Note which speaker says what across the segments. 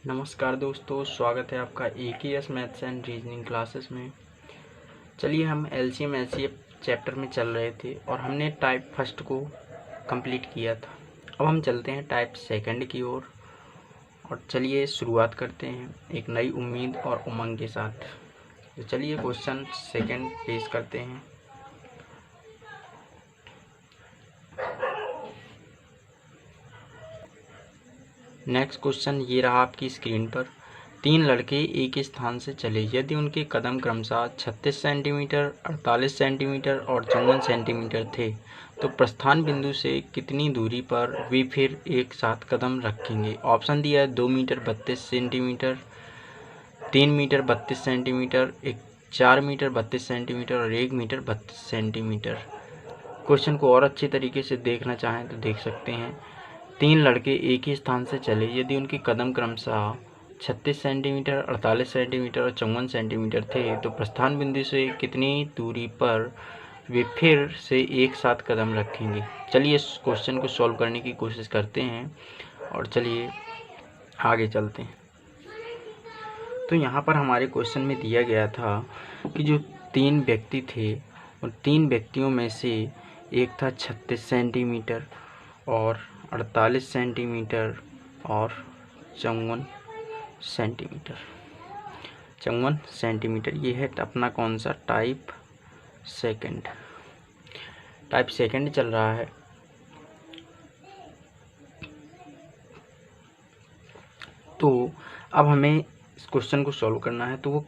Speaker 1: नमस्कार दोस्तों, स्वागत है आपका AKS maths and reasoning classes में। चलिए, हम LCM LCM चैप्टर में चल रहे थे और हमने टाइप फर्स्ट को कंप्लीट किया था। अब हम चलते हैं टाइप सेकंड की ओर और चलिए शुरुआत करते हैं एक नई उम्मीद और उमंग के साथ। तो चलिए क्वेश्चन सेकंड पेश करते हैं। नेक्स्ट क्वेश्चन ये रहा आपकी स्क्रीन पर। 3 लड़के एक स्थान से चले, यदि उनके कदम क्रमशः 36 सेंटीमीटर, 48 सेंटीमीटर और 54 सेंटीमीटर थे, तो प्रस्थान बिंदु से कितनी दूरी पर वे फिर एक साथ कदम रखेंगे। ऑप्शन दिया है 2 metre 32 centimetre, 3 metre 32 centimetre, 4 metre 32 centimetre और 1 मीटर 32 सेंटीमीटर। क्वेश्चन को और अच्छे तरीके से देखना चाहें तो देख सकते हैं। 3 लड़के एक ही स्थान से चले, यदि उनके कदम क्रमशः 36 सेंटीमीटर, 48 सेंटीमीटर और 54 सेंटीमीटर थे, तो प्रस्थान बिंदु से कितनी दूरी पर वे फिर से एक साथ कदम रखेंगे। चलिए इस क्वेश्चन को सॉल्व करने की कोशिश करते हैं और चलिए आगे चलते हैं। तो यहाँ पर हमारे क्वेश्चन में दिया गया था कि जो 3 व्यक्ति थे उन 3 व्यक्तियों में से एक था 36 सेंटीमीटर और 48 सेंटीमीटर और 54 सेंटीमीटर। 54 सेंटीमीटर ये है अपना कौन सा टाइप सेकंड चल रहा है। तो अब हमें इस क्वेश्चन को सॉल्व करना है। तो वो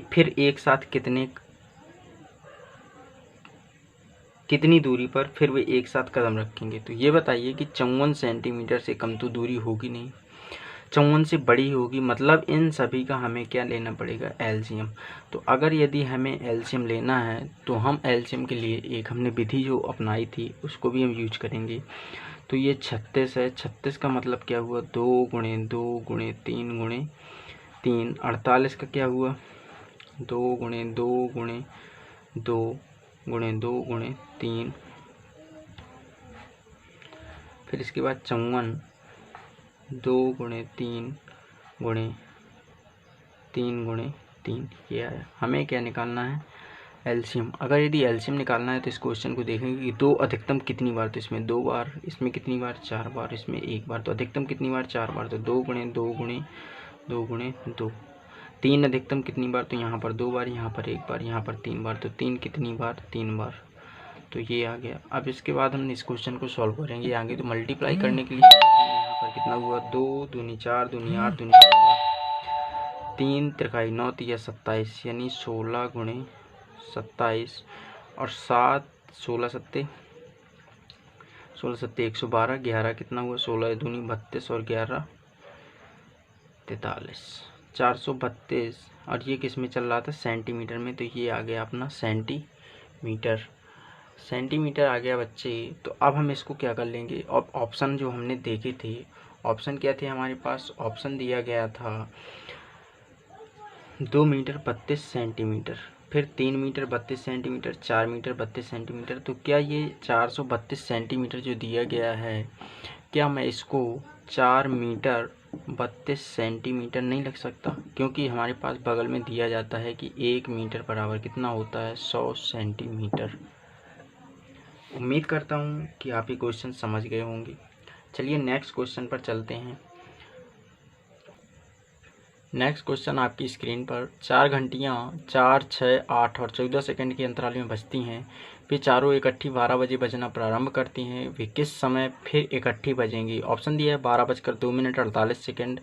Speaker 1: फिर एक साथ कितनी दूरी पर फिर वे एक साथ कदम रखेंगे। तो ये बताइए कि 54 सेंटीमीटर से कम तो दूरी होगी नहीं, 54 से बड़ी होगी, मतलब इन सभी का हमें क्या लेना पड़ेगा, एलसीएम। तो अगर यदि हमें एलसीएम लेना है तो हम एलसीएम के लिए एक हमने विधि जो अपनाई थी उसको भी हम यूज करेंगे। तो ये 36 है, 36 का मतलब क्या हुआ, 2 गुणे 2 गुणे 3 गुणे 3। 48 का क्या हुआ, 2 गुणे 2 गुणे 2 गुणे 2 गुणे 3। फिर इसके बाद 54, 2 गुणे 3 गुणे 3 गुणे 3 ये आया। हमें क्या निकालना है, एलसीएम। अगर यदि एलसीएम निकालना है तो इस क्वेश्चन को देखेंगे कि 2 अधिकतम कितनी बार, तो इसमें 2 बार, इसमें कितनी बार, 4 बार, इसमें 1 बार। तो अधिकतम कितनी बार, 4 बार। तो 2 गुणे 2 गुणे 2 गुणे 2। 3 अधिकतम कितनी बार, तो यहाँ पर 2 बार, यहाँ पर 1 बार, यहाँ पर 3 बार। तो 3 कितनी बार, 3 बार। तो ये आ गया। अब इसके बाद हम इस क्वेश्चन को सॉल्व करेंगे आगे। तो मल्टीप्लाई करने के लिए यहाँ पर कितना हुआ, 2 दूनी 4 दूनी 8 दूनी 16, 3 त्रिकाई 9 तिया 27, यानी 16 गुणे 27 और 7 16 सत्ते 112, 11 कितना हुआ, 16 दूनी 32 और 11 43, 432। और ये किस में चल रहा था, सेंटीमीटर में। तो ये आ गया अपना सेंटीमीटर आ गया बच्चे। तो अब हम इसको क्या कर लेंगे, अब ऑप्शन जो हमने देखे थे, ऑप्शन क्या थे हमारे पास, ऑप्शन दिया गया था 2 मीटर 32 सेंटीमीटर, फिर 3 मीटर 32 सेंटीमीटर, 4 मीटर 32 सेंटीमीटर। तो क्या ये 432 सेंटीमीटर जो दिया गया है, क्या मैं इसको 4 मीटर 32 सेंटीमीटर नहीं लिख सकता, क्योंकि हमारे पास बगल में दिया जाता है कि 1 मीटर बराबर कितना होता है, 100 सेंटीमीटर। उम्मीद करता हूँ कि आप ये क्वेश्चन समझ गए होंगे। चलिए नेक्स्ट क्वेश्चन पर चलते हैं। नेक्स्ट क्वेश्चन आपकी स्क्रीन पर, 4 घंटियाँ 4, 6, 8 और 14 सेकंड के अंतराल में बजती हैं। वे चारों इकट्ठी 12 बजे बजना प्रारंभ करती हैं। वे किस समय फिर इकट्ठी बजेंगी। ऑप्शन दिया है 12:02 48 सेकंड,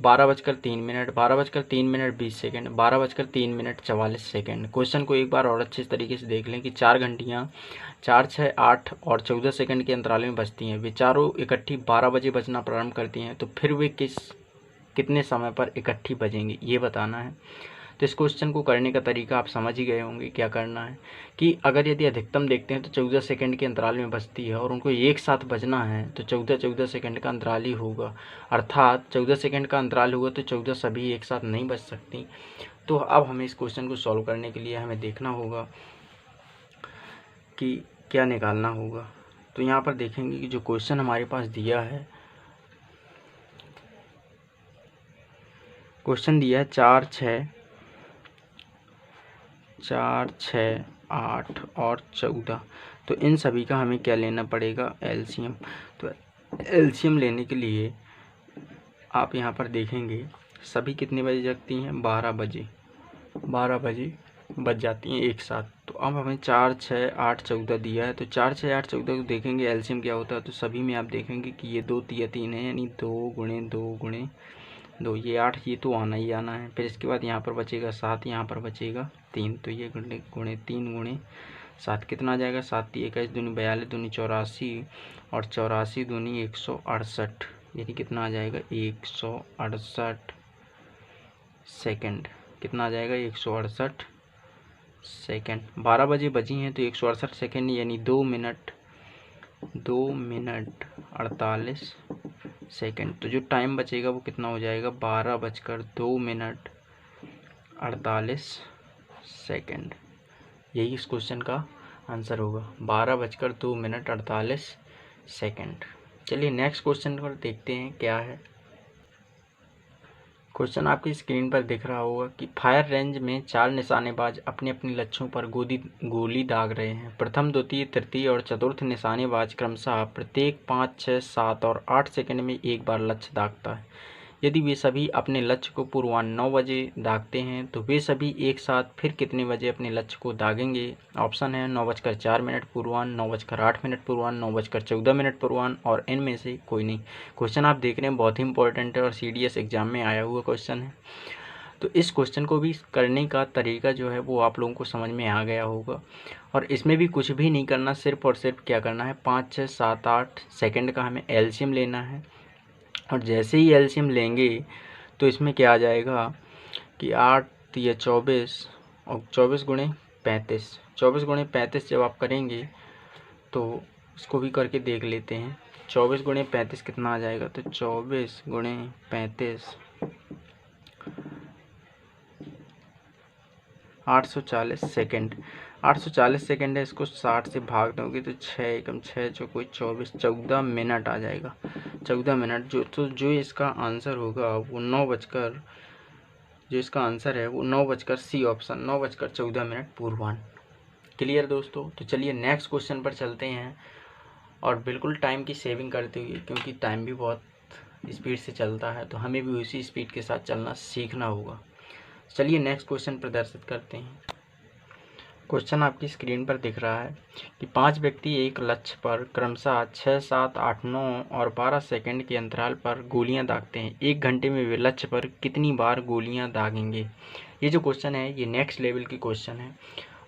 Speaker 1: 12:03, 12:03 20 सेकंड, 12:03 44 सेकंड। क्वेश्चन को एक बार और अच्छे तरीके से देख लें कि 4 घंटियाँ 4, 6, 8 और 14 सेकंड के अंतराल में बजती हैं। वे चारों इकट्ठी 12 बजे बजना प्रारंभ करती हैं। तो फिर वे कितने समय पर इकट्ठी बजेंगी, ये बताना है। तो इस क्वेश्चन को करने का तरीका आप समझ ही गए होंगे। क्या करना है कि अगर यदि अधिकतम देखते हैं तो 14 सेकंड के अंतराल में बजती है और उनको एक साथ बजना है, तो 14 सेकंड का अंतराल ही होगा। अर्थात 14 सेकंड का अंतराल होगा तो 14 सभी एक साथ नहीं बज सकती। तो अब हमें इस क्वेश्चन को सॉल्व करने के लिए हमें देखना होगा कि क्या निकालना होगा। तो यहाँ पर देखेंगे कि जो क्वेश्चन हमारे पास दिया है क्वेश्चन दिया है 4, 6, 8 और 14। तो इन सभी का हमें क्या लेना पड़ेगा, एलसीएम। तो एलसीएम लेने के लिए आप यहाँ पर देखेंगे सभी कितने बजे जगती हैं, 12 बजे बज जाती हैं एक साथ। तो अब हमें 4, 6, 8, 14 दिया है, तो 4, 6, 8, 14 को देखेंगे एलसीएम क्या होता है। तो सभी में आप देखेंगे कि ये 2 या 3 है, यानी 2 गुणे 2 गुणे 2, ये 8, ये तो आना ही आना है। फिर इसके बाद यहाँ पर बचेगा 7, यहाँ पर बचेगा 3, तो ये गुणे 3 गुणे 7 कितना आ जाएगा, 7 21 दूनी 42 दूनी 84 और 84 दूनी 168, यानी कितना आ जाएगा 168 सेकंड। कितना आ जाएगा 168 सेकंड। 12 बजे बजी हैं तो 168 सेकंड यानी 2 मिनट 48 सेकंड। तो जो टाइम बचेगा वो कितना हो जाएगा, 12:02 सेकंड। यही इस क्वेश्चन का आंसर होगा, 12:02 सेकंड। चलिए नेक्स्ट क्वेश्चन पर देखते हैं क्या है। क्वेश्चन आपकी स्क्रीन पर दिख रहा होगा कि फायर रेंज में 4 निशानेबाज अपने अपने लक्ष्यों पर गोली दाग रहे हैं। प्रथम, द्वितीय, तृतीय और चतुर्थ निशानेबाज क्रमशः प्रत्येक 5, 6, 7 और 8 सेकंड में एक बार लक्ष्य दागता है। यदि वे सभी अपने लक्ष्य को पूर्वाह्न 9 बजे दागते हैं तो वे सभी एक साथ फिर कितने बजे अपने लक्ष्य को दागेंगे। ऑप्शन है 9:04 पूर्वाह्न, 9:08 पूर्वाह्न, 9:14 पूर्वाह्न और इनमें से कोई नहीं। क्वेश्चन आप देख रहे हैं बहुत ही इंपॉर्टेंट है और सीडीएस एग्जाम में आया हुआ क्वेश्चन है। तो इस क्वेश्चन को भी करने का तरीका जो है वो आप लोगों को समझ में आ गया होगा। और इसमें भी कुछ भी नहीं करना, सिर्फ और सिर्फ क्या करना है, 5, 6, 7, 8 सेकंड का हमें एलसीएम लेना है। और जैसे ही एलसीएम लेंगे तो इसमें क्या आ जाएगा कि 8 या 24 और 24 गुणे 35, 24 गुणे 35 जब आप करेंगे तो इसको भी करके देख लेते हैं। 24 गुणे 35 कितना आ जाएगा, तो 24 गुणे 35 840 सेकेंड। 840 सेकेंड है, इसको 60 से भाग दोगे तो 6 एकम 6 जो कोई 24, 14 मिनट आ जाएगा। 14 मिनट जो इसका आंसर होगा वो 9 जो इसका आंसर है वो 9 सी ऑप्शन 9:14 पूर्वाह्न। क्लियर दोस्तों। तो चलिए नेक्स्ट क्वेश्चन पर चलते हैं और बिल्कुल टाइम की सेविंग करते हुए, क्योंकि टाइम भी बहुत स्पीड से चलता है तो हमें भी उसी स्पीड के साथ चलना सीखना होगा। चलिए नेक्स्ट क्वेश्चन प्रदर्शित करते हैं। क्वेश्चन आपकी स्क्रीन पर दिख रहा है कि 5 व्यक्ति एक लक्ष्य पर क्रमशः 6, 7, 8, 9 और 12 सेकंड के अंतराल पर गोलियां दागते हैं। 1 घंटे में वे लक्ष्य पर कितनी बार गोलियां दागेंगे। ये जो क्वेश्चन है ये नेक्स्ट लेवल की क्वेश्चन है,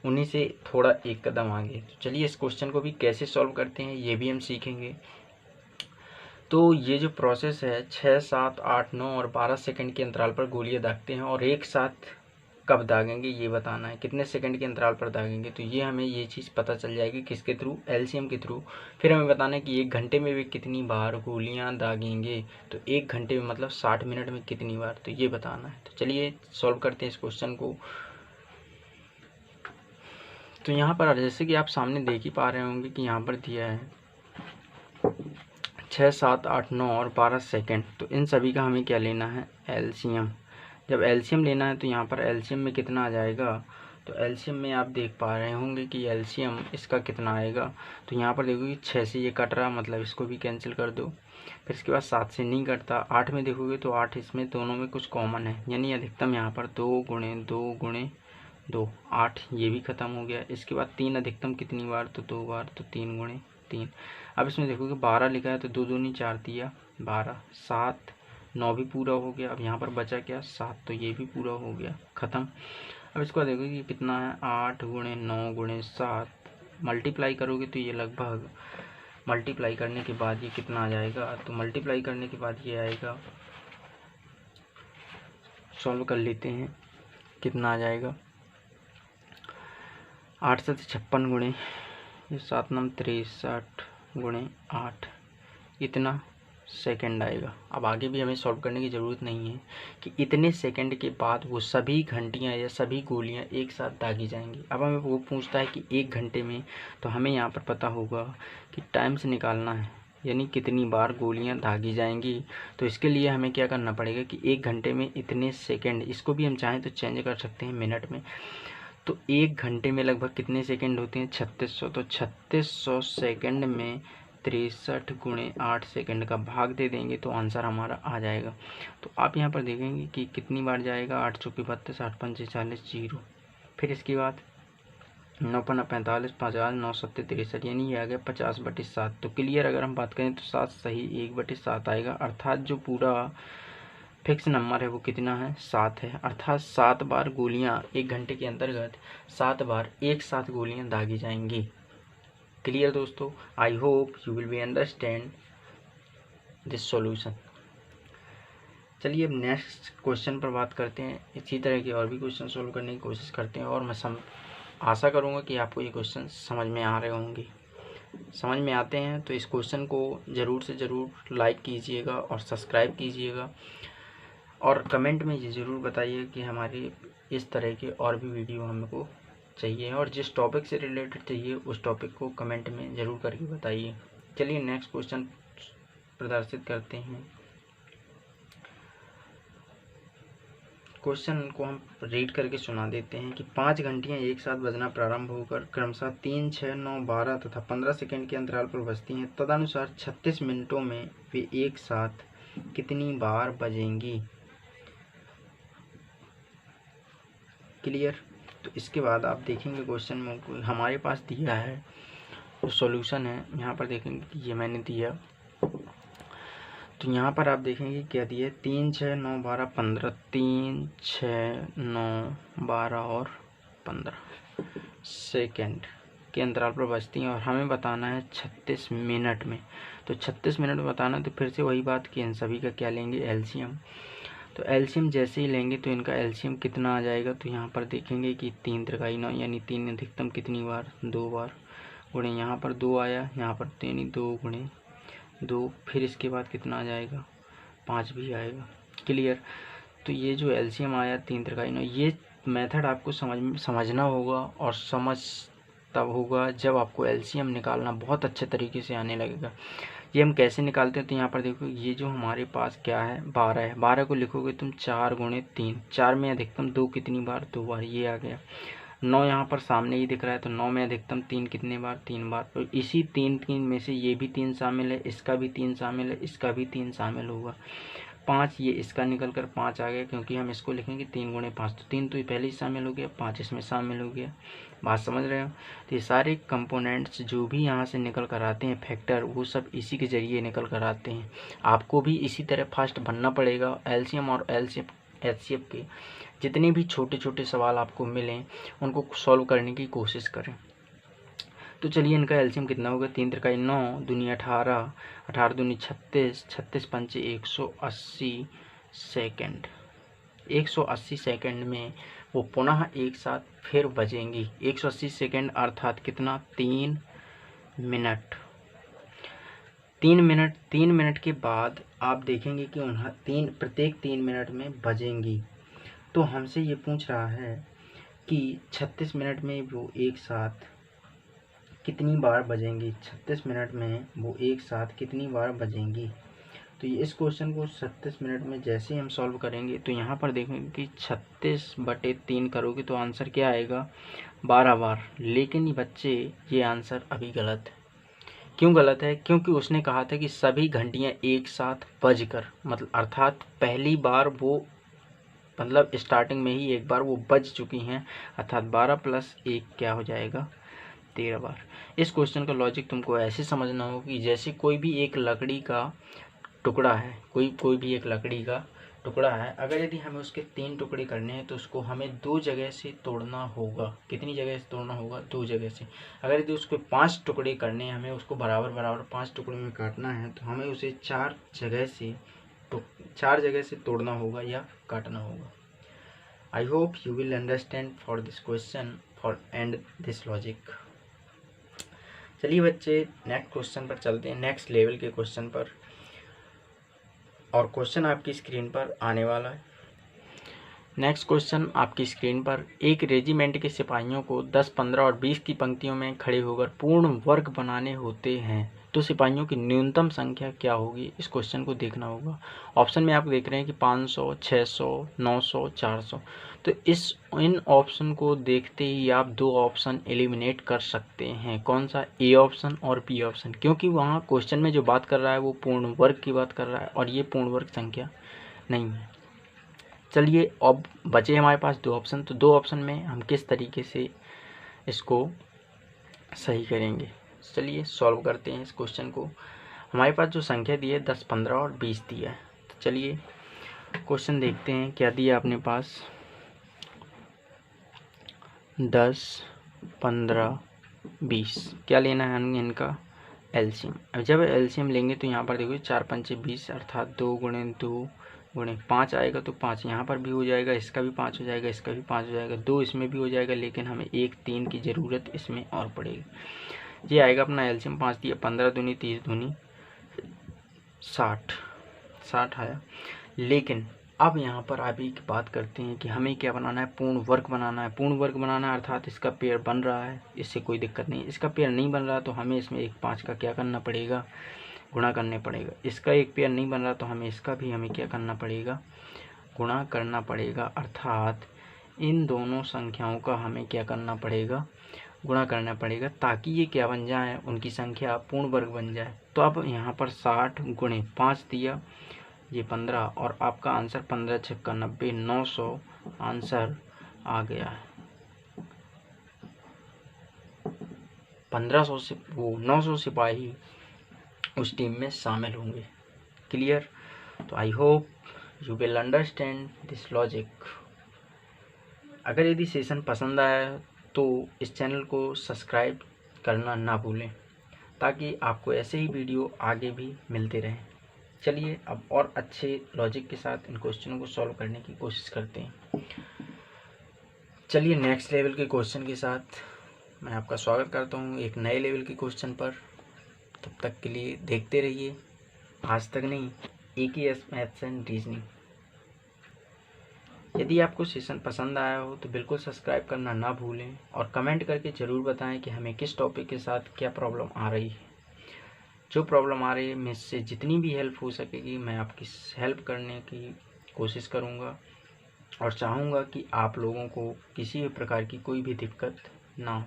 Speaker 1: उन्हीं से थोड़ा एक कदम आगे। तो चलिए इस क्वेश्चन को भी कैसे सॉल्व करते हैं ये भी हम सीखेंगे। तो ये जो प्रोसेस है 6, 7, 8, 9 और 12 सेकंड के अंतराल पर गोलियां दागते हैं और एक साथ कब दागेंगे ये बताना है, कितने सेकंड के अंतराल पर दागेंगे। तो ये हमें ये चीज़ पता चल जाएगी किसके थ्रू, एलसीएम के थ्रू। फिर हमें बताना है कि 1 घंटे में वे कितनी बार गोलियां दागेंगे। तो 1 घंटे में मतलब 60 मिनट में कितनी बार, तो ये बताना है। तो चलिए सॉल्व करते हैं इस क्वेश्चन को। तो यहाँ पर जैसे कि आप सामने देख ही पा रहे होंगे कि यहाँ पर दिया है 6, 7, 8, 9 और 12 सेकंड। तो इन सभी का हमें क्या लेना है, एलसीएम। जब एलसीएम लेना है तो यहाँ पर एलसीएम में कितना आ जाएगा, तो एलसीएम में आप देख पा रहे होंगे कि एलसीएम इसका कितना आएगा। तो यहाँ पर देखोगे 6 से ये कट रहा, मतलब इसको भी कैंसिल कर दो। फिर इसके बाद 7 से नहीं कटता, 8 में देखोगे तो 8 इसमें दोनों में कुछ कॉमन है, यानी अधिकतम यहाँ पर 2 गुणे 2 गुणे 2, 8 ये भी ख़त्म हो गया। इसके बाद 3 अधिकतम कितनी बार, तो 2 बार, तो 3 गुणे 3। अब इसमें देखोगे 12 लिखा है तो 2 दूनी 4 दिया 12, 7, 9 भी पूरा हो गया। अब यहाँ पर बचा क्या, 7, तो ये भी पूरा हो गया, ख़त्म। अब इसको देखोगे कि कितना है, 8 गुणे 9 गुणे 7, मल्टीप्लाई करोगे तो ये लगभग, मल्टीप्लाई करने के बाद ये कितना आ जाएगा, तो मल्टीप्लाई करने के बाद ये आएगा, सॉल्व कर लेते हैं कितना आ जाएगा, 8 से 56 गुणे 7 9 63 गुणे 8, इतना सेकंड आएगा। अब आगे भी हमें सॉल्व करने की ज़रूरत नहीं है कि इतने सेकंड के बाद वो सभी घंटियां या सभी गोलियां एक साथ दागी जाएंगी। अब हमें वो पूछता है कि 1 घंटे में, तो हमें यहाँ पर पता होगा कि टाइम से निकालना है यानी कितनी बार गोलियां दागी जाएंगी। तो इसके लिए हमें क्या करना पड़ेगा कि 1 घंटे में इतने सेकंड, इसको भी हम चाहें तो चेंज कर सकते हैं मिनट में। तो 1 घंटे में लगभग कितने सेकंड होते हैं? 3600। तो 3600 सेकंड में 63 गुणे 8 सेकंड का भाग दे देंगे तो आंसर हमारा आ जाएगा। तो आप यहाँ पर देखेंगे कि कितनी बार जाएगा, 8 चौकी 32, 8 पंचे 40, 0। फिर इसके बाद 9 पन्ना 45, 50, 9 सत्ते 63, यानी ये आ गया 50/7। तो क्लियर अगर हम बात करें तो 7 सही 1/7 आएगा। अर्थात जो पूरा फिक्स नंबर है वो कितना है? 7 है। अर्थात 7 बार गोलियां 1 घंटे के अंतर्गत 7 बार एक साथ गोलियां दागी जाएंगी। क्लियर दोस्तों? I hope you will be understand this solution. चलिए अब नेक्स्ट क्वेश्चन पर बात करते हैं। इसी तरह के और भी क्वेश्चन सोल्व करने की कोशिश करते हैं और मैं आशा करूँगा कि आपको ये क्वेश्चन समझ में आ रहे होंगे। समझ में आते हैं तो इस क्वेश्चन को ज़रूर से ज़रूर लाइक कीजिएगा और सब्सक्राइब कीजिएगा और कमेंट में ये ज़रूर बताइए कि हमारे इस तरह के और भी वीडियो हमको चाहिए और जिस टॉपिक से रिलेटेड चाहिए उस टॉपिक को कमेंट में ज़रूर करके बताइए। चलिए नेक्स्ट क्वेश्चन प्रदर्शित करते हैं। क्वेश्चन को हम रीड करके सुना देते हैं कि 5 घंटियाँ एक साथ बजना प्रारंभ होकर क्रमशः 3, 6, 9, 12 तथा 15 सेकंड के अंतराल पर बजती हैं। तदनुसार 36 मिनटों में वे एक साथ कितनी बार बजेंगी। क्लियर? तो इसके बाद आप देखेंगे क्वेश्चन में हमारे पास दिया है जो सॉल्यूशन है, यहाँ पर देखेंगे कि ये मैंने दिया। तो यहाँ पर आप देखेंगे क्या दिया है? 3, 6, 9, 12, 15। 3, 6, 9, 12 और 15 सेकेंड के अंतराल पर बजती हैं और हमें बताना है 36 मिनट में। तो 36 मिनट में बताना, तो फिर से वही बात कि इन सभी का क्या लेंगे? एलसीएम। तो एलसीएम जैसे ही लेंगे तो इनका एलसीएम कितना आ जाएगा? तो यहाँ पर देखेंगे कि 3 3 9 यानी 3 अधिकतम कितनी बार? 2 बार, गुणे यहाँ पर 2 आया, यहाँ पर 3 2 गुणे 2, फिर इसके बाद कितना आ जाएगा? 5 भी आएगा। क्लियर? तो ये जो एलसीएम आया 3 3 9, ये मेथड आपको समझना होगा और समझ तब होगा जब आपको एलसीएम निकालना बहुत अच्छे तरीके से आने लगेगा। ये हम कैसे निकालते हैं? तो यहाँ पर देखो, ये जो हमारे पास क्या है? 12 है। 12 को लिखोगे तुम 4 गुणे 3, 4 में अधिकतम 2 कितनी बार? 2 बार, ये आ गया। 9 यहाँ पर सामने ही दिख रहा है, तो 9 में अधिकतम 3 कितने बार? 3 बार। तो इसी 3 में से ये भी 3 शामिल है, इसका भी 3 शामिल है, इसका भी 3 शामिल होगा। 5 ये इसका निकल कर 5 आ गया, क्योंकि हम इसको लिखेंगे 3 गुणे 5, तो 3 तो ये पहले ही शामिल हो गया, 5 इसमें शामिल हो गया। बात समझ रहे हो? तो ये सारे कंपोनेंट्स जो भी यहाँ से निकल कर आते हैं फैक्टर, वो सब इसी के ज़रिए निकल कर आते हैं। आपको भी इसी तरह फास्ट बनना पड़ेगा। एलसीएम और एचसीएफ के जितने भी छोटे छोटे सवाल आपको मिलें उनको सॉल्व करने की कोशिश करें। तो चलिए इनका एलसीएम कितना होगा? 3 3 9 दूनी 18, 18 दूनी 36, 36 पंचे 180 सेकंड। 180 सेकंड में वो पुनः एक साथ फिर बजेंगी। 180 सेकंड अर्थात कितना? 3 मिनट। 3 मिनट के बाद आप देखेंगे कि प्रत्येक 3 मिनट में बजेंगी। तो हमसे ये पूछ रहा है कि 36 मिनट में वो एक साथ कितनी बार बजेंगी। 36 मिनट में वो एक साथ कितनी बार बजेंगी। तो ये इस क्वेश्चन को 36 मिनट में जैसे ही हम सॉल्व करेंगे तो यहाँ पर देखेंगे कि 36/3 करोगे तो आंसर क्या आएगा? 12 बार। लेकिन बच्चे ये आंसर अभी गलत है। क्यों गलत है? क्योंकि उसने कहा था कि सभी घंटियाँ एक साथ बजकर, मतलब अर्थात पहली बार वो, मतलब स्टार्टिंग में ही एक बार वो बज चुकी हैं, अर्थात 12 + 1 क्या हो जाएगा? 13 बार। इस क्वेश्चन का लॉजिक तुमको ऐसे समझना होगा कि जैसे कोई भी एक लकड़ी का टुकड़ा है, कोई भी एक लकड़ी का टुकड़ा है, अगर यदि हमें उसके 3 टुकड़े करने हैं तो उसको हमें 2 जगह से तोड़ना होगा। कितनी जगह से तोड़ना होगा? 2 जगह से। अगर यदि उसको 5 टुकड़े करने हैं, हमें उसको बराबर बराबर 5 टुकड़े में काटना है, तो हमें उसे 4 जगह से तोड़ना होगा या काटना होगा। I hope you will understand for this question for and this logic. चलिए बच्चे नेक्स्ट क्वेश्चन पर चलते हैं, नेक्स्ट लेवल के क्वेश्चन पर। और क्वेश्चन आपकी स्क्रीन पर आने वाला है। नेक्स्ट क्वेश्चन आपकी स्क्रीन पर, एक रेजिमेंट के सिपाहियों को 10, 15 और 20 की पंक्तियों में खड़े होकर पूर्ण वर्ग बनाने होते हैं। तो सिपाहियों की न्यूनतम संख्या क्या होगी, इस क्वेश्चन को देखना होगा। ऑप्शन में आप देख रहे हैं कि 500, 600, 900, 400। तो इन ऑप्शन को देखते ही आप दो ऑप्शन एलिमिनेट कर सकते हैं। कौन सा, ए ऑप्शन और बी ऑप्शन, क्योंकि वहाँ क्वेश्चन में जो बात कर रहा है वो पूर्ण वर्ग की बात कर रहा है और ये पूर्ण वर्ग संख्या नहीं है। चलिए अब बचे हमारे पास दो ऑप्शन, तो दो ऑप्शन में हम किस तरीके से इसको सही करेंगे, चलिए सॉल्व करते हैं इस क्वेश्चन को। हमारे पास जो संख्या दी है 10, 15 और 20 दिया है। तो चलिए क्वेश्चन देखते हैं क्या दिया आपने पास। 10, 15, 20 क्या लेना है हमें, इनका एलसीएम। अब जब एलसीएम लेंगे तो यहाँ पर देखो 4 पंचे 20 अर्थात 2 गुणे 2 गुणे 5 आएगा, तो 5 यहाँ पर भी हो जाएगा, इसका भी 5 हो जाएगा, इसका भी 5 हो जाएगा, 2 इसमें भी हो जाएगा, लेकिन हमें 1 3 की ज़रूरत इसमें और पड़ेगी। ये आएगा अपना एलसीएम। 5 दिया 15 दूनी 30 दूनी 60 आया। लेकिन अब यहाँ पर अभी की बात करते हैं कि हमें क्या बनाना है, पूर्ण वर्ग बनाना है। पूर्ण वर्ग बनाना है अर्थात इसका पेयर बन रहा है, इससे कोई दिक्कत नहीं। इसका पेयर नहीं बन रहा तो हमें इसमें 1 5 का क्या करना पड़ेगा, गुणा करने पड़ेगा। इसका एक पेयर नहीं बन रहा तो हमें इसका भी हमें क्या करना पड़ेगा, गुणा करना पड़ेगा। अर्थात इन दोनों संख्याओं का हमें क्या करना पड़ेगा, गुणा करना पड़ेगा, ताकि ये क्या बन जाए, उनकी संख्या पूर्ण वर्ग बन जाए। तो अब यहाँ पर 60 गुणे 5 दिया, ये 15 और आपका आंसर 15 छक्का 90, 900 आंसर आ गया है। 1500 से वो 900 सिपाही उस टीम में शामिल होंगे। क्लियर? तो I hope you will understand this logic. अगर यदि सेशन पसंद आया तो इस चैनल को सब्सक्राइब करना ना भूलें, ताकि आपको ऐसे ही वीडियो आगे भी मिलते रहें। चलिए अब और अच्छे लॉजिक के साथ इन क्वेश्चनों को सॉल्व करने की कोशिश करते हैं। चलिए नेक्स्ट लेवल के क्वेश्चन के साथ मैं आपका स्वागत करता हूँ एक नए लेवल के क्वेश्चन पर। तब तक के लिए देखते रहिए आज तक नहीं, AKS मैथ्स एंड रीजनिंग। यदि आपको सेशन पसंद आया हो तो बिल्कुल सब्सक्राइब करना ना भूलें और कमेंट करके ज़रूर बताएं कि हमें किस टॉपिक के साथ क्या प्रॉब्लम आ रही है। जो प्रॉब्लम आ रही है मुझसे जितनी भी हेल्प हो सकेगी मैं आपकी हेल्प करने की कोशिश करूँगा और चाहूँगा कि आप लोगों को किसी भी प्रकार की कोई भी दिक्कत ना हो।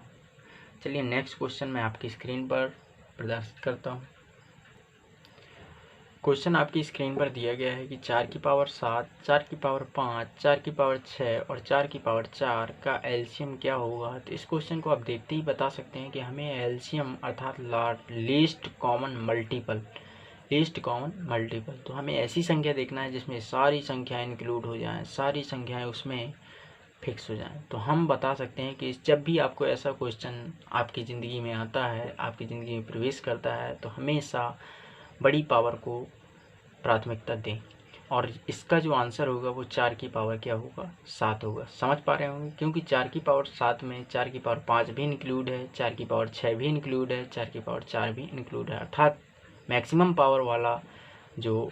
Speaker 1: चलिए नेक्स्ट क्वेश्चन मैं आपकी स्क्रीन पर प्रदर्शित करता हूँ। क्वेश्चन आपकी स्क्रीन पर दिया गया है कि 4 की पावर 7, 4 की पावर 5, 4 की पावर 6 और 4 की पावर 4 का एलसीएम क्या होगा। तो इस क्वेश्चन को आप देखते ही बता सकते हैं कि हमें एलसीएम अर्थात लीस्ट कॉमन मल्टीपल, तो हमें ऐसी संख्या देखना है जिसमें सारी संख्याएं इंक्लूड हो जाएं, सारी संख्याएं उसमें फिक्स हो जाएं। तो हम बता सकते हैं कि जब भी आपको ऐसा क्वेश्चन आपकी ज़िंदगी में आता है, आपकी ज़िंदगी में प्रवेश करता है, तो हमेशा बड़ी पावर को प्राथमिकता दें और इसका जो आंसर होगा वो 4 की पावर क्या होगा, 7 होगा। समझ पा रहे होंगे, क्योंकि 4 की पावर 7 में 4 की पावर 5 भी इंक्लूड है, 4 की पावर 6 भी इंक्लूड है, 4 की पावर 4 भी इंक्लूड है। अर्थात मैक्सिमम पावर वाला जो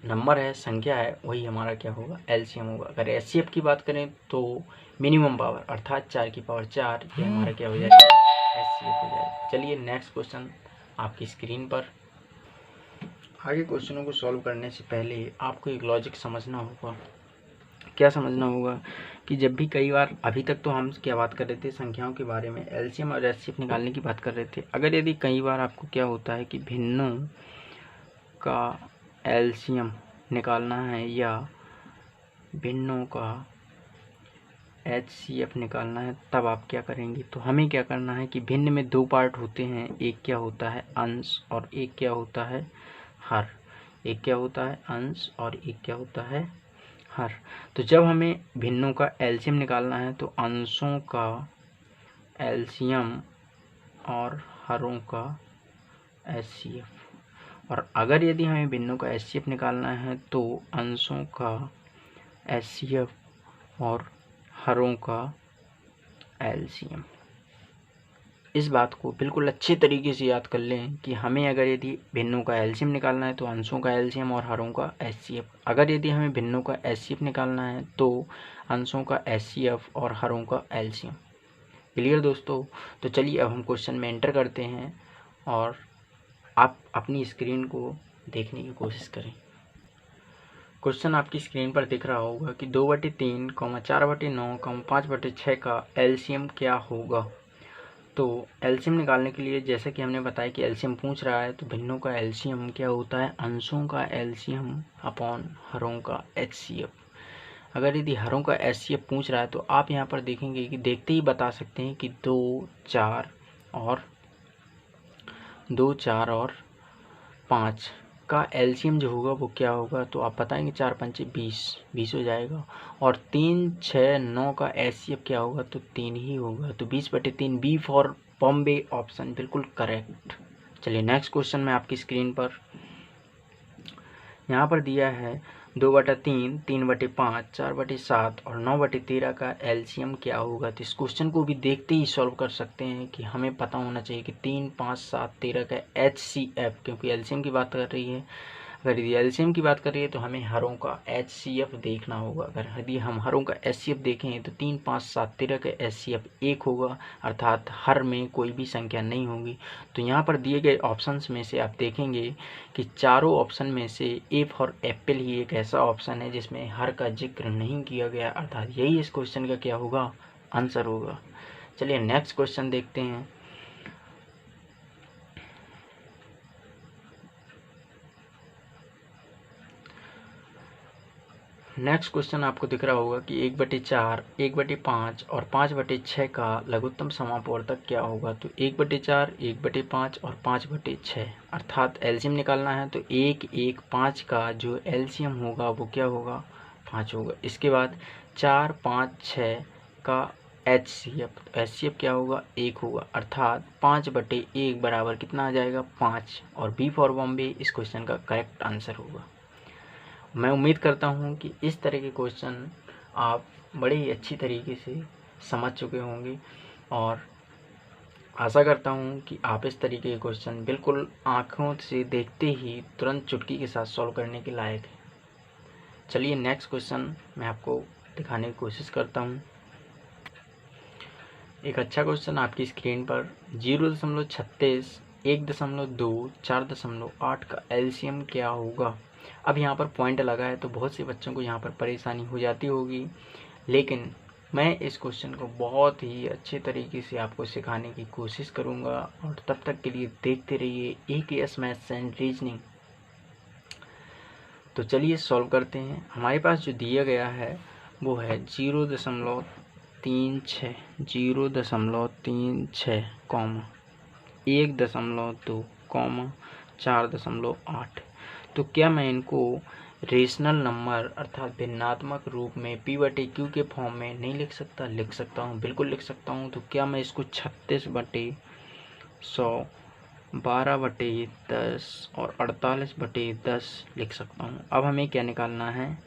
Speaker 1: नंबर है, संख्या है, वही हमारा क्या होगा, एलसीएम होगा। अगर एचसीएफ की बात करें तो मिनिमम पावर अर्थात 4 की पावर 4 ये हमारा क्या हो जाएगा, एचसीएफ हो जाएगा। चलिए नेक्स्ट क्वेश्चन आपकी स्क्रीन पर। आगे क्वेश्चनों को सॉल्व करने से पहले आपको एक लॉजिक समझना होगा। क्या समझना होगा कि जब भी कई बार, अभी तक तो हम क्या बात कर रहे थे, संख्याओं के बारे में, एलसीएम और एचसीएफ निकालने की बात कर रहे थे। अगर यदि कई बार आपको क्या होता है कि भिन्नों का एलसीएम निकालना है या भिन्नों का एचसीएफ निकालना है, तब आप क्या करेंगे। तो हमें क्या करना है कि भिन्न में दो पार्ट होते हैं, एक क्या होता है अंश और एक क्या होता है हर। एक क्या होता है अंश और एक क्या होता है हर। तो जब हमें भिन्नों का एलसीएम निकालना है तो अंशों का एलसीएम और हरों का एचसीएफ, और अगर यदि हमें भिन्नों का एचसीएफ निकालना है तो अंशों का एचसीएफ और हरों का एलसीएम। इस बात को बिल्कुल अच्छे तरीके से याद कर लें कि हमें अगर यदि भिन्नों का एलसीएम निकालना है तो अंशों का एलसीएम और हरों का एचसीएफ। अगर यदि हमें भिन्नों का एचसीएफ निकालना है तो अंशों का एचसीएफ और हरों का एलसीएम। क्लियर दोस्तों? तो चलिए अब हम क्वेश्चन में एंटर करते हैं और आप अपनी स्क्रीन को देखने की कोशिश करें। क्वेश्चन आपकी स्क्रीन पर दिख रहा होगा कि 2/3, 4/9, 5/6 का एलसीएम क्या होगा। तो एलसीएम निकालने के लिए जैसे कि हमने बताया कि एलसीएम पूछ रहा है, तो भिन्नों का एलसीएम क्या होता है, अंशों का एलसीएम अपॉन हरों का एचसीएफ। अगर यदि हरों का एचसीएफ पूछ रहा है तो आप यहाँ पर देखेंगे कि देखते ही बता सकते हैं कि 2, 4 और 5 का एलसीएम जो होगा वो क्या होगा। तो आप बताएंगे 4 पंचे 20 हो जाएगा। और 3, 6, 9 का एचसीएफ क्या होगा, तो 3 ही होगा। तो 20/3, बी फॉर बॉम्बे ऑप्शन बिल्कुल करेक्ट। चलिए नेक्स्ट क्वेश्चन में आपकी स्क्रीन पर यहाँ पर दिया है 2/3, 3/5, 4/7 और 9/13 का एलसीएम क्या होगा। तो इस क्वेश्चन को भी देखते ही सॉल्व कर सकते हैं कि हमें पता होना चाहिए कि 3, 5, 7, 13 का एचसीएफ, क्योंकि एलसीएम की बात कर रही है। अगर यदि एलसीएम की बात कर रही है तो हमें हरों का एचसीएफ देखना होगा। अगर यदि हम हरों का एचसीएफ देखें तो 3, 5, 7, 13 का एचसीएफ 1 होगा, अर्थात हर में कोई भी संख्या नहीं होगी। तो यहाँ पर दिए गए ऑप्शंस में से आप देखेंगे कि चारों ऑप्शन में से ए फॉर एप्पल ही एक ऐसा ऑप्शन है जिसमें हर का जिक्र नहीं किया गया, अर्थात यही इस क्वेश्चन का क्या होगा, आंसर होगा। चलिए नेक्स्ट क्वेश्चन देखते हैं। नेक्स्ट क्वेश्चन आपको दिख रहा होगा कि 1/4, 1/5 और 5/6 का लघुत्तम समापवर्तक क्या होगा। तो 1/4, 1/5 और 5/6 अर्थात एलसीएम निकालना है। तो 1, 1, 5 का जो एलसीएम होगा वो क्या होगा, 5 होगा। इसके बाद 4, 5, 6 का एचसीएफ क्या होगा, 1 होगा, अर्थात 5/1 बराबर कितना आ जाएगा, 5। और बी फॉर बॉम्बे इस क्वेश्चन का करेक्ट आंसर होगा। मैं उम्मीद करता हूं कि इस तरह के क्वेश्चन आप बड़े ही अच्छी तरीके से समझ चुके होंगे और आशा करता हूं कि आप इस तरीके के क्वेश्चन बिल्कुल आँखों से देखते ही तुरंत चुटकी के साथ सॉल्व करने के लायक है। चलिए नेक्स्ट क्वेश्चन मैं आपको दिखाने की कोशिश करता हूं। एक अच्छा क्वेश्चन आपकी स्क्रीन पर 0.36, 1.2, 4.8 का एलसीएम क्या होगा। अब यहाँ पर पॉइंट लगा है तो बहुत से बच्चों को यहाँ पर परेशानी हो जाती होगी, लेकिन मैं इस क्वेश्चन को बहुत ही अच्छे तरीके से आपको सिखाने की कोशिश करूँगा और तब तक के लिए देखते रहिए AKS मैथ्स एंड रीजनिंग। तो चलिए सॉल्व करते हैं। हमारे पास जो दिया गया है वो है 0.36, 0.36, 1.2, 4.8। तो क्या मैं इनको रेशनल नंबर अर्थात भिन्नात्मक रूप में P/Q के फॉर्म में नहीं लिख सकता? लिख सकता हूँ, बिल्कुल लिख सकता हूँ। तो क्या मैं इसको 36/100, 12/10 और 48/10 लिख सकता हूँ। अब हमें क्या निकालना है,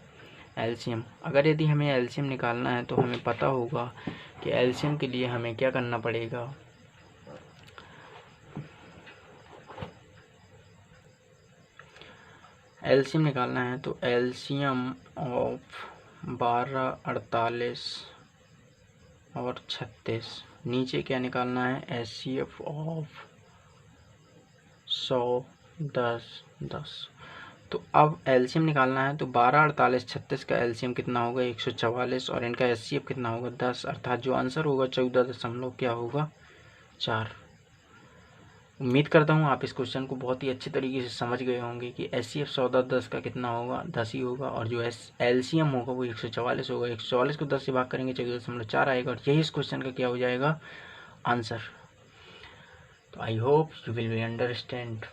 Speaker 1: एलसीएम। अगर यदि हमें एलसीएम निकालना है तो हमें पता होगा कि एलसीएम के लिए हमें क्या करना पड़ेगा। एलसीएम निकालना है तो एलसीएम ऑफ 12, 48 और 36। नीचे क्या निकालना है, एचसीएफ ऑफ 100, 10, 10। तो अब एलसीएम निकालना है तो 12, 48, 36 का एलसीएम कितना होगा, 144 और इनका एचसीएफ कितना होगा, 10, अर्थात जो आंसर होगा 14 क्या होगा, 4। उम्मीद करता हूँ आप इस क्वेश्चन को बहुत ही अच्छे तरीके से समझ गए होंगे कि एचसीएफ 14, 10 का कितना होगा, 10 ही होगा। और जो एलसीएम होगा वो 144 होगा। 144 को 10 से भाग करेंगे 14.4 आएगा और यही इस क्वेश्चन का क्या हो जाएगा, आंसर। तो I hope you will be understand.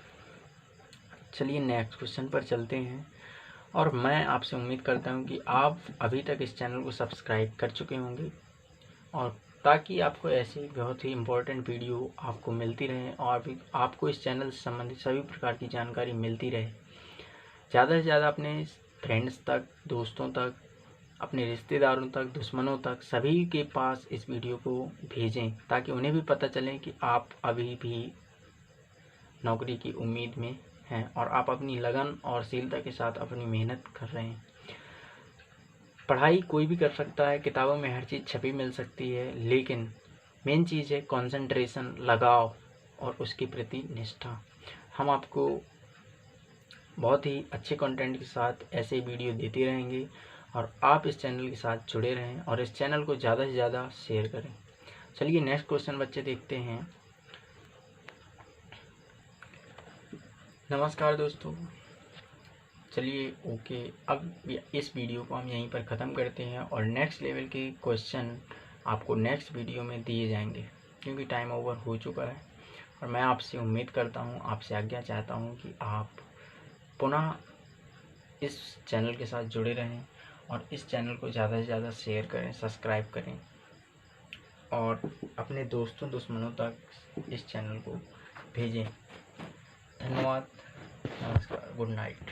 Speaker 1: चलिए नेक्स्ट क्वेश्चन पर चलते हैं और मैं आपसे उम्मीद करता हूँ कि आप अभी तक इस चैनल को सब्सक्राइब कर चुके होंगे और ताकि आपको ऐसी बहुत ही इम्पोर्टेंट वीडियो आपको मिलती रहे और भी आपको इस चैनल से संबंधित सभी प्रकार की जानकारी मिलती रहे। ज़्यादा से ज़्यादा अपने फ्रेंड्स तक, दोस्तों तक, अपने रिश्तेदारों तक, दुश्मनों तक, सभी के पास इस वीडियो को भेजें ताकि उन्हें भी पता चले कि आप अभी भी नौकरी की उम्मीद में हैं और आप अपनी लगन और शीलता के साथ अपनी मेहनत कर रहे हैं। पढ़ाई कोई भी कर सकता है, किताबों में हर चीज़ छपी मिल सकती है, लेकिन मेन चीज़ है कंसंट्रेशन, लगाव और उसके प्रति निष्ठा। हम आपको बहुत ही अच्छे कंटेंट के साथ ऐसे वीडियो देते रहेंगे और आप इस चैनल के साथ जुड़े रहें और इस चैनल को ज़्यादा से ज़्यादा शेयर करें। चलिए नेक्स्ट क्वेश्चन बच्चे देखते हैं। नमस्कार दोस्तों, चलिए ओके, अब इस वीडियो को हम यहीं पर ख़त्म करते हैं और नेक्स्ट लेवल के क्वेश्चन आपको नेक्स्ट वीडियो में दिए जाएंगे, क्योंकि टाइम ओवर हो चुका है। और मैं आपसे उम्मीद करता हूँ, आपसे आज्ञा चाहता हूँ कि आप पुनः इस चैनल के साथ जुड़े रहें और इस चैनल को ज़्यादा से ज़्यादा शेयर करें, सब्सक्राइब करें और अपने दोस्तों दुश्मनों तक इस चैनल को भेजें। धन्यवाद, नमस्कार, गुड नाइट।